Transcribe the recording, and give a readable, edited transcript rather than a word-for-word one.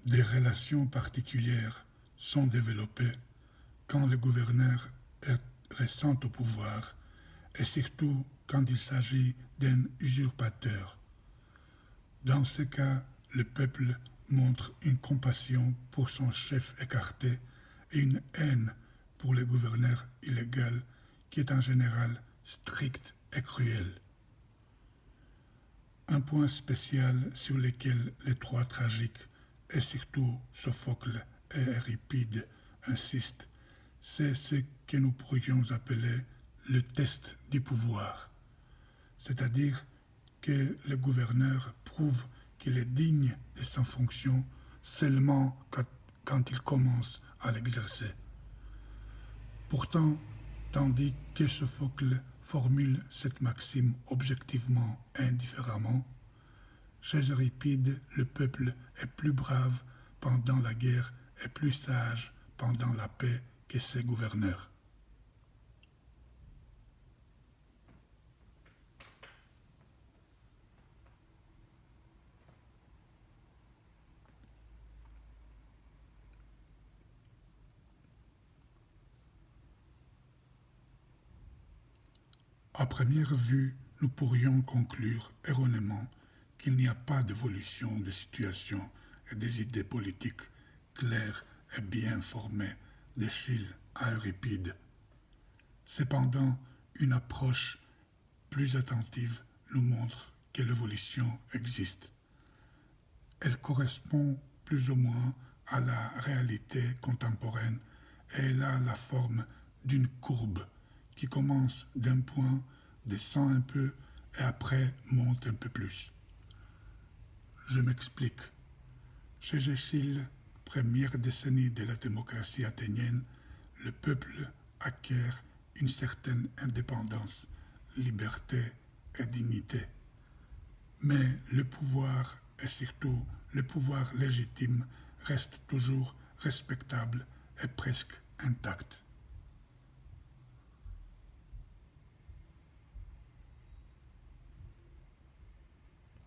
Des relations particulières sont développées quand le gouverneur est récent au pouvoir et surtout quand il s'agit d'un usurpateur. Dans ce cas, le peuple montre une compassion pour son chef écarté et une haine pour le gouverneur illégal qui est en général strict et cruel. Un point spécial sur lequel les trois tragiques, et surtout Sophocle et Euripide, insistent, c'est ce que nous pourrions appeler le test du pouvoir, c'est-à-dire que le gouverneur prouve qu'il est digne de sa fonction seulement quand il commence à l'exercer. Pourtant, tandis que Sophocle formule cette maxime objectivement et indifféremment, chez Euripide, le peuple est plus brave pendant la guerre et plus sage pendant la paix que ses gouverneurs. À première vue, nous pourrions conclure erronément qu'il n'y a pas d'évolution des situations et des idées politiques claires et bien formées d'Échille à Euripide. Cependant, une approche plus attentive nous montre que l'évolution existe. Elle correspond plus ou moins à la réalité contemporaine et elle a la forme d'une courbe qui commence d'un point, descend un peu et après monte un peu plus. Je m'explique. Chez Échille, première décennie de la démocratie athénienne, le peuple acquiert une certaine indépendance, liberté et dignité. Mais le pouvoir, et surtout le pouvoir légitime, reste toujours respectable et presque intact.